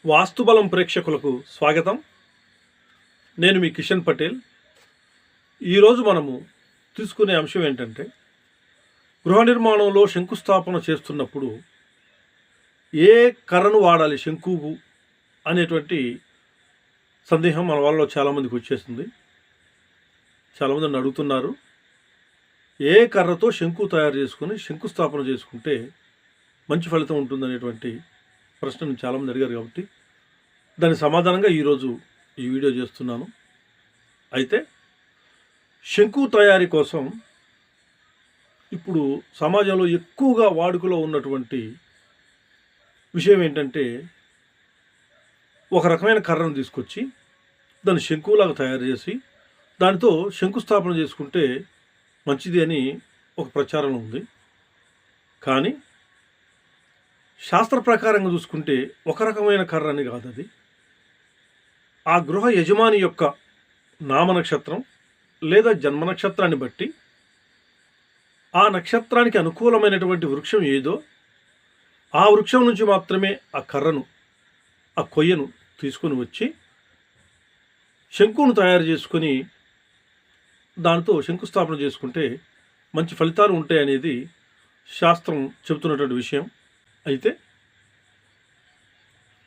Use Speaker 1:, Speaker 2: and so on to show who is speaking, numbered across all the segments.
Speaker 1: వాస్తుబలం ప్రేక్షకులకు స్వాగతం. నేను మీ కిషన్ పటేల్. ఈరోజు మనము తీసుకునే అంశం ఏంటంటే, గృహ నిర్మాణంలో శంకుస్థాపన చేస్తున్నప్పుడు ఏ కర్రను వాడాలి శంకుకు అనేటువంటి సందేహం మన వాళ్ళలో చాలామందికి వచ్చేసింది. చాలామంది నన్ను అడుగుతున్నారు, ఏ కర్రతో శంకు తయారు చేసుకుని శంకుస్థాపన చేసుకుంటే మంచి ఫలితం ఉంటుందనేటువంటి ప్రశ్నను చాలామంది అడిగారు. కాబట్టి దాని సమాధానంగా ఈరోజు ఈ వీడియో చేస్తున్నాను. అయితే శంకు తయారీ కోసం ఇప్పుడు సమాజంలో ఎక్కువగా వాడుకలో ఉన్నటువంటి విషయం ఏంటంటే, ఒక రకమైన కర్రను తీసుకొచ్చి దాన్ని శంకులాగా తయారు చేసి దానితో శంకుస్థాపన చేసుకుంటే మంచిది అని ఒక ప్రచారం ఉంది. కానీ శాస్త్ర ప్రకారంగా చూసుకుంటే ఒక రకమైన కర్ర అని కాదు అది. ఆ గృహ యజమాని యొక్క నామ నక్షత్రం లేదా జన్మ నక్షత్రాన్ని బట్టి ఆ నక్షత్రానికి అనుకూలమైనటువంటి వృక్షం ఏదో ఆ వృక్షం నుంచి మాత్రమే ఆ కర్రను, ఆ కొయ్యను తీసుకొని వచ్చి శంకును తయారు చేసుకొని దానితో శంకుస్థాపన చేసుకుంటే మంచి ఫలితాలు ఉంటాయనేది శాస్త్రం చెబుతున్నటువంటి విషయం. అయితే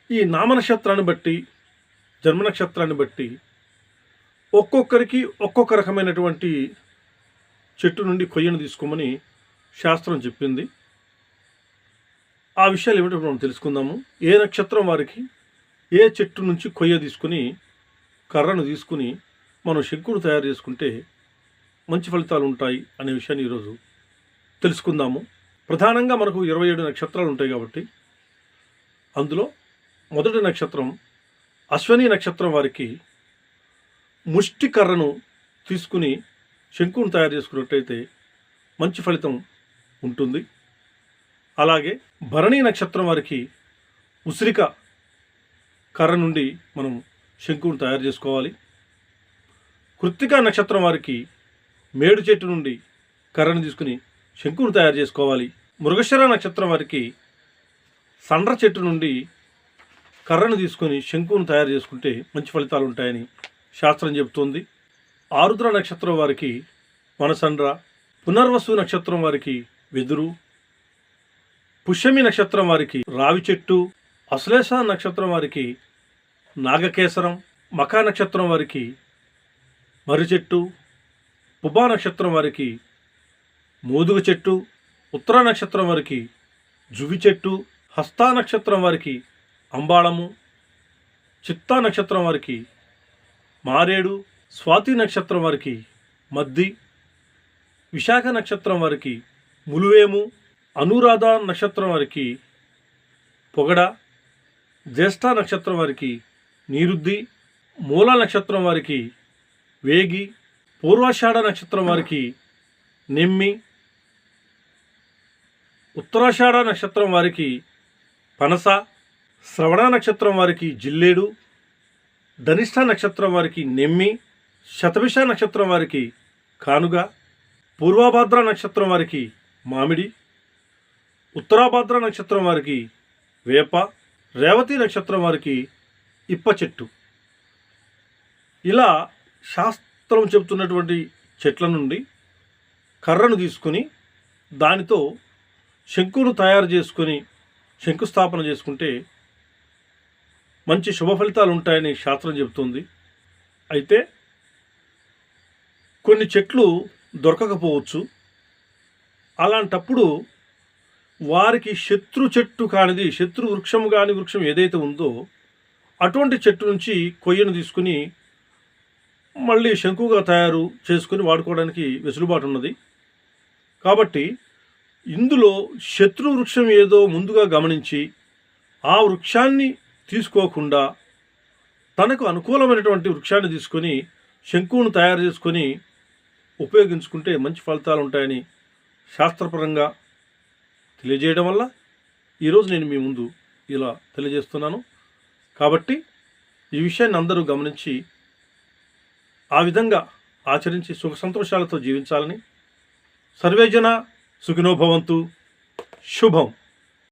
Speaker 1: ఈ నామ నక్షత్రాన్ని బట్టి, జన్మ నక్షత్రాన్ని బట్టి ఒక్కొక్కరికి ఒక్కొక్క రకమైనటువంటి చెట్టు నుండి కొయ్యను తీసుకోమని శాస్త్రం చెప్పింది. ఆ విషయాలు ఏమిటో మనం తెలుసుకుందాము. ఏ నక్షత్రం వారికి ఏ చెట్టు నుంచి కొయ్య తీసుకుని కర్రను తీసుకుని మనం శంకును తయారు చేసుకుంటే మంచి ఫలితాలు ఉంటాయి అనే విషయాన్ని ఈరోజు తెలుసుకుందాము. ప్రధానంగా మనకు 27 నక్షత్రాలు ఉంటాయి కాబట్టి అందులో మొదటి నక్షత్రం అశ్వని నక్షత్రం వారికి ముష్టి కర్రను తీసుకుని శంకును తయారు చేసుకున్నట్టయితే మంచి ఫలితం ఉంటుంది. అలాగే భరణి నక్షత్రం వారికి ఉసిరిక కర్ర నుండి మనం శంకును తయారు చేసుకోవాలి. కృత్తికా నక్షత్రం వారికి మేడు చెట్టు నుండి కర్రను తీసుకుని శంకును తయారు చేసుకోవాలి. మృగశిర నక్షత్రం వారికి సండ్ర చెట్టు నుండి కర్రను తీసుకొని శంకును తయారు చేసుకుంటే మంచి ఫలితాలు ఉంటాయని శాస్త్రం చెబుతోంది. ఆరుద్ర నక్షత్రం వారికి వనసండ్ర, పునర్వసు నక్షత్రం వారికి వెదురు, పుష్యమి నక్షత్రం వారికి రావి చెట్టు, అశ్లేష నక్షత్రం వారికి నాగకేసరం, మఖా నక్షత్రం వారికి మర్రి చెట్టు, పుబ్బా నక్షత్రం వారికి మోదుగ చెట్టు, ఉత్తర నక్షత్రం వారికి జువి చెట్టు, హస్తా నక్షత్రం వారికి అంబాళము, చిత్తా నక్షత్రం వారికి మారేడు, స్వాతి నక్షత్రం వారికి మద్ది, విశాఖ నక్షత్రం వారికి ములువేము, అనురాధ నక్షత్రం వారికి పొగడ, జ్యేష్ఠ నక్షత్రం వారికి నీరుద్ది, మూల నక్షత్రం వారికి వేగి, పూర్వాషాఢ నక్షత్రం వారికి నెమ్మి, ఉత్తరాషాఢ నక్షత్రం వారికి పనస, శ్రవణ నక్షత్రం వారికి జిల్లేడు, ధనిష్ఠ నక్షత్రం వారికి నెమ్మి, శతభిష నక్షత్రం వారికి కానుగ, పూర్వభాద్ర నక్షత్రం వారికి మామిడి, ఉత్తరాభాద్ర నక్షత్రం వారికి వేప, రేవతి నక్షత్రం వారికి ఇప్ప చెట్టు. ఇలా శాస్త్రం చెబుతున్నటువంటి చెట్ల నుండి కర్రను తీసుకుని దానితో శంకును తయారు చేసుకొని శంకుస్థాపన చేసుకుంటే మంచి శుభ ఫలితాలు ఉంటాయని శాస్త్రం చెబుతుంది. అయితే కొన్ని చెట్లు దొరకకపోవచ్చు. అలాంటప్పుడు వారికి శత్రు చెట్టు కానిది, శత్రు వృక్షం కాని వృక్షం ఏదైతే ఉందో అటువంటి చెట్టు నుంచి కొయ్యను తీసుకుని మళ్ళీ శంకుగా తయారు చేసుకుని వాడుకోవడానికి వెసులుబాటు ఉన్నది. కాబట్టి ఇందులో శత్రు వృక్షం ఏదో ముందుగా గమనించి ఆ వృక్షాన్ని తీసుకోకుండా తనకు అనుకూలమైనటువంటి వృక్షాన్ని తీసుకొని శంకును తయారు చేసుకొని ఉపయోగించుకుంటే మంచి ఫలితాలు ఉంటాయని శాస్త్రపరంగా తెలియజేయడం వల్ల ఈరోజు నేను మీ ముందు ఇలా తెలియజేస్తున్నాను. కాబట్టి ఈ విషయాన్ని అందరూ గమనించి ఆ విధంగా ఆచరించి సుఖ సంతోషాలతో జీవించాలని. సర్వేజన సుఖినో భవంతు. శుభం.